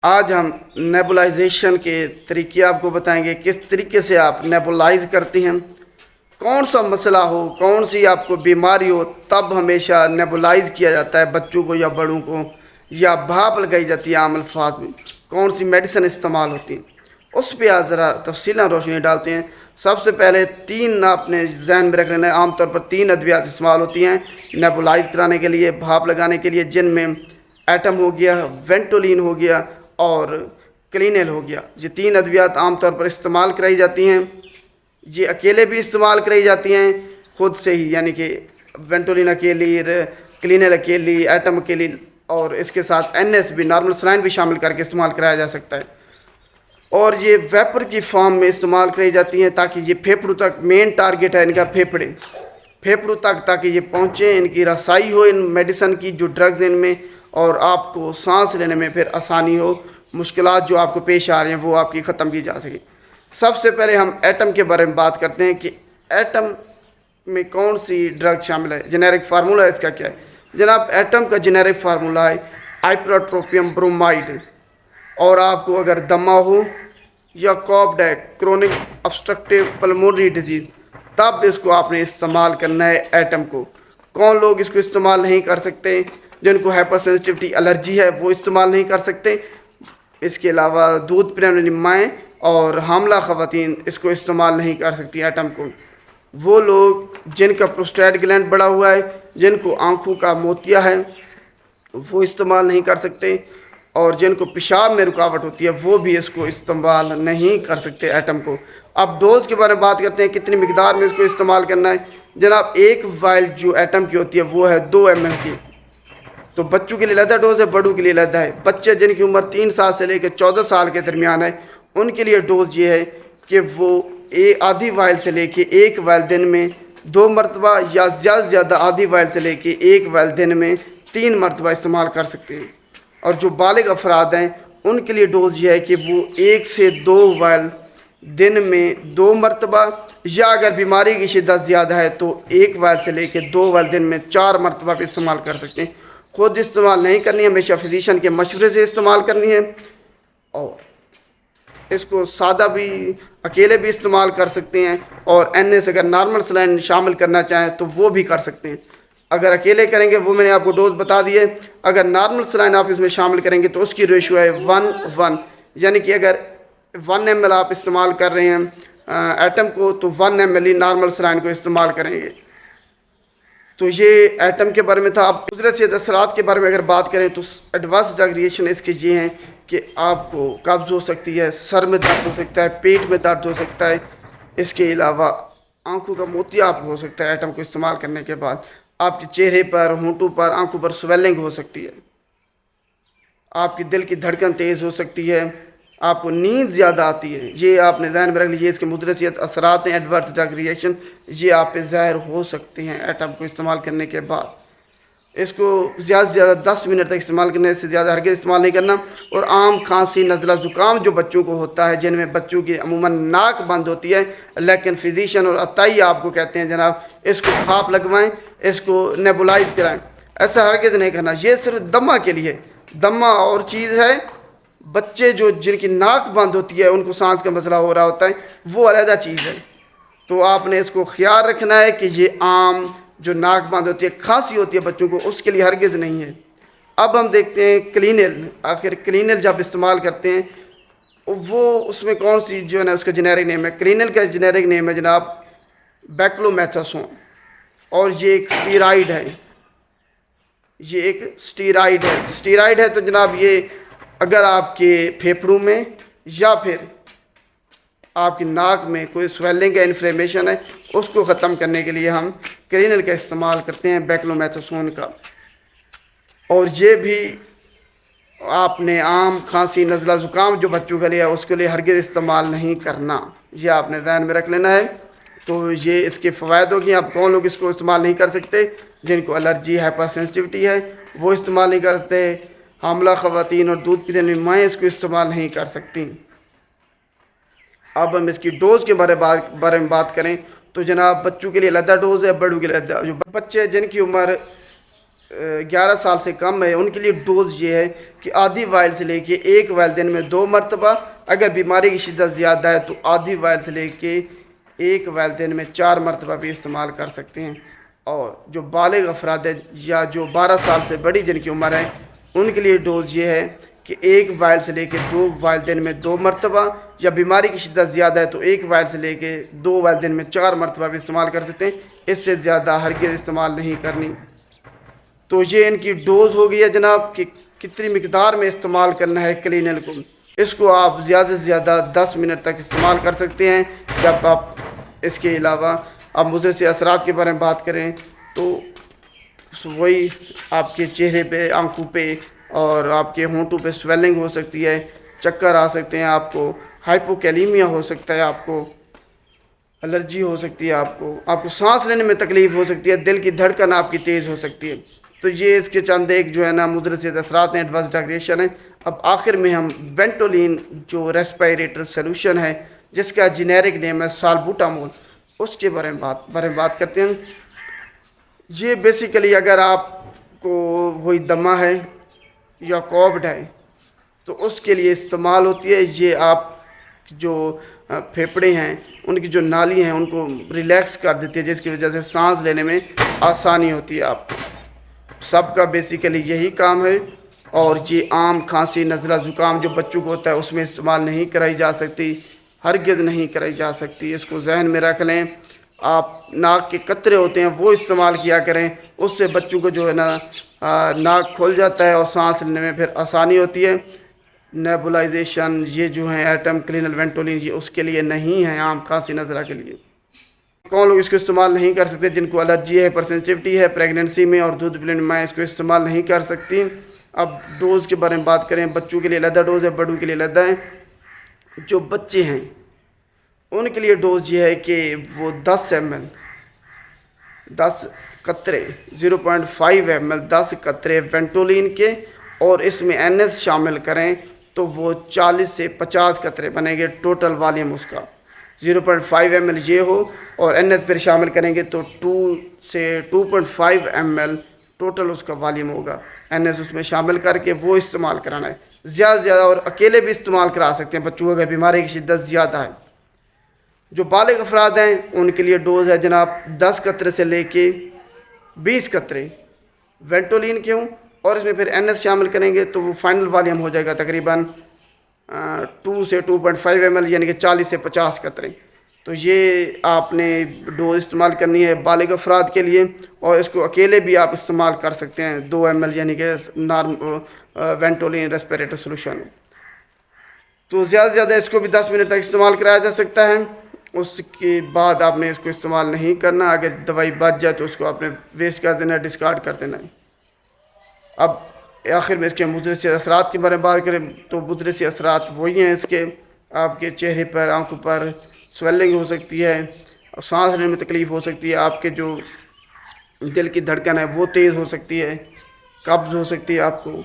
آج ہم نیبولائزیشن کے طریقے آپ کو بتائیں گے، کس طریقے سے آپ نیبولائز کرتے ہیں۔ کون سا مسئلہ ہو، کون سی آپ کو بیماری ہو، تب ہمیشہ نیبولائز کیا جاتا ہے بچوں کو یا بڑوں کو، یا بھاپ لگائی جاتی ہے عام الفاظ میں۔ کون سی میڈیسن استعمال ہوتی ہیں، اس پہ آج ذرا تفصیلاً روشنی ڈالتے ہیں۔ سب سے پہلے تین آپ نے ذہن میں رکھ لینا ہے، عام طور پر تین ادویات استعمال ہوتی ہیں نیبولائز کرانے کے لیے، بھاپ لگانے کے لیے، جن میں ایٹم ہو گیا، وینٹولین ہو گیا اور کلینل ہو گیا۔ یہ تین ادویات عام طور پر استعمال کرائی جاتی ہیں۔ یہ اکیلے بھی استعمال کرائی جاتی ہیں خود سے ہی، یعنی کہ وینٹولین اکیلی، کلینل اکیلی، ایٹم اکیلی، اور اس کے ساتھ NS بھی، نارمل سلائن بھی شامل کر کے استعمال کرایا جا سکتا ہے۔ اور یہ ویپر کی فارم میں استعمال کرائی جاتی ہیں تاکہ یہ پھیپھڑوں تک، مین ٹارگٹ ہے ان کا پھیپھڑوں تک، تاکہ یہ پہنچیں، ان کی رسائی ہو ان میڈیسن کی، جو ڈرگز ان میں، اور آپ کو سانس لینے میں پھر آسانی ہو، مشکلات جو آپ کو پیش آ رہی ہیں وہ آپ کی ختم کی جا سکے۔ سب سے پہلے ہم ایٹم کے بارے میں بات کرتے ہیں کہ ایٹم میں کون سی ڈرگ شامل ہے، جنیرک فارمولہ اس کا کیا ہے۔ جناب، ایٹم کا جنیرک فارمولہ ہے ہائپراٹروپیم برومائڈ، اور آپ کو اگر دمہ ہو یا کوب ڈیک، کرونک obstructive پلمونری ڈیزیز، تب اس کو آپ نے استعمال کرنا ہے ایٹم کو۔ کون لوگ اس کو استعمال نہیں کر سکتے؟ جن کو ہائپر سینسٹیوٹی الرجی ہے وہ استعمال نہیں کر سکتے۔ اس کے علاوہ دودھ پینے والی مائیں اور حاملہ خواتین اس کو استعمال نہیں کر سکتی ایٹم کو۔ وہ لوگ جن کا پروسٹیٹ گلینڈ بڑا ہوا ہے، جن کو آنکھوں کا موتیا ہے، وہ استعمال نہیں کر سکتے، اور جن کو پیشاب میں رکاوٹ ہوتی ہے وہ بھی اس کو استعمال نہیں کر سکتے ایٹم کو۔ اب ڈوز کے بارے میں بات کرتے ہیں، کتنی مقدار میں اس کو استعمال کرنا ہے۔ جناب، ایک وائل جو ایٹم کی ہوتی ہے وہ ہے 2 ml کی، تو بچوں کے لیے علیحدہ ڈوز ہے، بڑوں کے لیے علیحدہ ہے۔ بچے جن کی عمر 3 سال سے لے کے 14 سال کے درمیان ہے، ان کے لیے ڈوز یہ ہے کہ وہ آدھی وائل سے لے کے 1 وائل دن میں 2 مرتبہ، یا زیادہ سے زیادہ آدھی وائل سے لے کے 1 وائل دن میں 3 مرتبہ استعمال کر سکتے ہیں۔ اور جو بالغ افراد ہیں ان کے لیے ڈوز یہ ہے کہ وہ 1 سے 2 وائل دن میں 2 مرتبہ، یا اگر بیماری کی شدت زیادہ ہے تو 1 وائل سے لے کے 2 وائل دن میں 4 مرتبہ بھی استعمال کر سکتے ہیں۔ خود استعمال نہیں کرنی ہے، ہمیشہ فزیشین کے مشورے سے استعمال کرنی ہے۔ اور اس کو سادہ بھی، اکیلے بھی استعمال کر سکتے ہیں، اور NS اگر نارمل سلائن شامل کرنا چاہیں تو وہ بھی کر سکتے ہیں۔ اگر اکیلے کریں گے، وہ میں نے آپ کو ڈوز بتا دی ہے۔ اگر نارمل سلائن آپ اس میں شامل کریں گے تو اس کی ریشو ہے 1:1، یعنی کہ اگر 1 ml آپ استعمال کر رہے ہیں ایٹم کو، تو 1 ml ہی نارمل سلائن کو استعمال کریں گے۔ تو یہ ایٹم کے بارے میں تھا۔ اب قدرت سے اثرات کے بارے میں اگر بات کریں تو ایڈورس ڈرگ ریئیکشن اس کے یہ ہیں کہ آپ کو قبض ہو سکتی ہے، سر میں درد ہو سکتا ہے، پیٹ میں درد ہو سکتا ہے، اس کے علاوہ آنکھوں کا موتیا آپ کو ہو سکتا ہے ایٹم کو استعمال کرنے کے بعد، آپ کے چہرے پر، ہونٹوں پر، آنکھوں پر سویلنگ ہو سکتی ہے، آپ کی دل کی دھڑکن تیز ہو سکتی ہے، آپ کو نیند زیادہ آتی ہے۔ یہ آپ نے ذہن میں رکھ لیجیے، اس کے مدرسیت اثرات ہیں ایڈورس ڈرگ ریئیکشن، یہ آپ پہ ظاہر ہو سکتے ہیں ایٹم کو استعمال کرنے کے بعد۔ اس کو زیادہ سے زیادہ 10 منٹ تک استعمال کرنا ہے، اس سے زیادہ ہرگز استعمال نہیں کرنا۔ اور عام کھانسی، نزلہ، زکام جو بچوں کو ہوتا ہے، جن میں بچوں کی عموماً ناک بند ہوتی ہے، لیکن فزیشین اور عطائی آپ کو کہتے ہیں جناب اس کو بھاپ لگوائیں، اس کو نیبولائز کرائیں، ایسا ہرگز نہیں کرنا۔ یہ صرف دمہ کے لیے، دمہ اور چیز ہے، بچے جن کی ناک بند ہوتی ہے، ان کو سانس کا مسئلہ ہو رہا ہوتا ہے، وہ علیحدہ چیز ہے۔ تو آپ نے اس کو خیال رکھنا ہے کہ یہ عام جو ناک بند ہوتی ہے، کھانسی ہوتی ہے بچوں کو، اس کے لیے ہرگز نہیں ہے۔ اب ہم دیکھتے ہیں کلینل۔ آخر کلینل جب استعمال کرتے ہیں، وہ اس میں کون سی جو ہے نا اس کا جنیرک نیم ہے، کلینل کا جنیرک نیم ہے جناب بیکلومیتھاسون، اور یہ ایک سٹیرائڈ ہے، یہ ایک سٹیرائڈ ہے۔ سٹیرائڈ ہے تو جناب یہ اگر آپ کے پھیپھڑوں میں یا پھر آپ کی ناک میں کوئی سویلنگ ہے، انفلیمیشن ہے، اس کو ختم کرنے کے لیے ہم کلینل کا استعمال کرتے ہیں، بیکلومیتھاسون کا۔ اور یہ بھی آپ نے عام کھانسی، نزلہ، زکام جو بچوں کے لیے ہے، اس کے لیے ہرگز استعمال نہیں کرنا، یہ آپ نے ذہن میں رکھ لینا ہے۔ تو یہ اس کے فوائد ہوگی۔ اب کون لوگ اس کو استعمال نہیں کر سکتے؟ جن کو الرجی، ہائپر سینسٹیوٹی ہے، وہ استعمال نہیں کرتے۔ حاملہ خواتین اور دودھ پینے والی مائیں اس کو استعمال نہیں کر سکتی۔ اب ہم اس کی ڈوز کے بارے میں بات کریں تو جناب بچوں کے لیے علیحدہ ڈوز ہے، بڑوں کے لیے علیحدہ۔ جو بچے جن کی عمر 11 سال سے کم ہے ان کے لیے ڈوز یہ ہے کہ آدھی وائل سے لے کے ایک وائل دن میں 2 مرتبہ، اگر بیماری کی شدت زیادہ ہے تو آدھی وائل سے لے کے ایک وائل دن میں 4 مرتبہ بھی استعمال کر سکتے ہیں۔ اور جو بالغ افراد ہیں یا جو 12 سال سے بڑی جن کی عمر ہے ان کے لیے ڈوز یہ ہے کہ ایک وائل سے لے کے 2 وائل دن میں 2 مرتبہ، یا بیماری کی شدت زیادہ ہے تو ایک وائل سے لے کے 2 وائل دن میں 4 مرتبہ بھی استعمال کر سکتے ہیں، اس سے زیادہ ہرگز استعمال نہیں کرنی۔ تو یہ ان کی ڈوز ہو گئی ہے جناب کہ کتنی مقدار میں استعمال کرنا ہے کلینل کو۔ اس کو آپ زیادہ سے زیادہ 10 منٹ تک استعمال کر سکتے ہیں۔ جب آپ اس کے علاوہ آپ مضر سے اثرات کے بارے میں بات کریں تو وہی آپ کے چہرے پہ، آنکھوں پہ اور آپ کے ہونٹوں پہ سویلنگ ہو سکتی ہے، چکر آ سکتے ہیں، آپ کو ہائپوکیلیمیا ہو سکتا ہے، آپ کو الرجی ہو سکتی ہے، آپ کو سانس لینے میں تکلیف ہو سکتی ہے، دل کی دھڑکن آپ کی تیز ہو سکتی ہے۔ تو یہ اس کے چند ایک جو ہے نا مضر صحت اثرات ہیں، ایڈورس ریئیکشن ہیں۔ اب آخر میں ہم وینٹولین جو ریسپائریٹر سلوشن ہے جس کا جنیرک نیم ہے سالبوٹامول، اس کے بارے میں بات کرتے ہیں۔ یہ بیسیکلی اگر آپ کو وہی دمہ ہے یا کووڈ ہے تو اس کے لیے استعمال ہوتی ہے۔ یہ آپ جو پھیپھڑے ہیں ان کی جو نالی ہیں ان کو ریلیکس کر دیتی ہے، جس کی وجہ سے سانس لینے میں آسانی ہوتی ہے آپ کو۔ سب کا بیسیکلی یہی کام ہے۔ اور یہ عام کھانسی، نزلہ، زکام جو بچوں کو ہوتا ہے اس میں استعمال نہیں کرائی جا سکتی، ہرگز نہیں کرائی جا سکتی، اس کو ذہن میں رکھ لیں۔ آپ ناک کے قطرے ہوتے ہیں وہ استعمال کیا کریں، اس سے بچوں کو جو ہے نا ناک کھل جاتا ہے اور سانس لینے میں پھر آسانی ہوتی ہے۔ نیبولائزیشن یہ جو ہیں ایٹم کلینل وینٹولین یہ اس کے لیے نہیں ہے، عام کھانسی نزلہ کے لیے۔ کون لوگ اس کو استعمال نہیں کر سکتے؟ جن کو الرجی ہے، ہائپر سینسٹیوٹی ہے، پریگننسی میں اور دودھ پلانے میں مائیں اس کو استعمال نہیں کر سکتی۔ اب ڈوز کے بارے میں بات کریں، بچوں کے لیے علیحدہ ڈوز ہے، بڑوں کے لیے علیحدہ ہے۔ جو بچے ہیں ان کے لیے ڈوز یہ ہے کہ وہ 10 ml 10 قطرے 0.5 ml 10 قطرے وینٹولین کے اور اس میں NS شامل کریں تو وہ 40 سے 50 قطرے بنیں گے ٹوٹل والیوم اس کا۔ 0.5 ml یہ ہو اور NS پھر شامل کریں گے تو 2 سے 2.5 ml ٹوٹل اس کا والیوم ہوگا۔ NS اس میں شامل کر کے وہ استعمال کرانا ہے زیادہ سے زیادہ، اور اکیلے بھی استعمال کرا سکتے ہیں بچوں کو اگر بیماری کی شدت زیادہ ہے۔ جو بالغ افراد ہیں ان کے لیے ڈوز ہے جناب 10 قطرے سے لے کے 20 قطرے وینٹولین کے ہوں، اور اس میں پھر NS شامل کریں گے تو وہ فائنل والیوم ہو جائے گا تقریباً 2 سے 2.5 ml یعنی کہ 40 سے 50 قطرے۔ تو یہ آپ نے ڈوز استعمال کرنی ہے بالغ افراد کے لیے، اور اس کو اکیلے بھی آپ استعمال کر سکتے ہیں 2 ml یعنی کہ وینٹولین ریسپیریٹر سلوشن۔ تو زیادہ سے زیادہ اس کو بھی 10 منٹ تک استعمال کرایا جا سکتا ہے، اس کے بعد آپ نے اس کو استعمال نہیں کرنا۔ اگر دوائی بچ جائے تو اس کو آپ نے ویسٹ کر دینا ہے، ڈسکارڈ کر دینا ہے۔ اب آخر میں اس کے مضر سے اثرات کے بارے میں بات کریں تو مضر سے اثرات وہی ہیں اس کے، آپ کے چہرے پر، آنکھوں پر سویلنگ ہو سکتی ہے، سانس لینے میں تکلیف ہو سکتی ہے، آپ کے جو دل کی دھڑکن ہے وہ تیز ہو سکتی ہے، قبض ہو سکتی ہے آپ کو،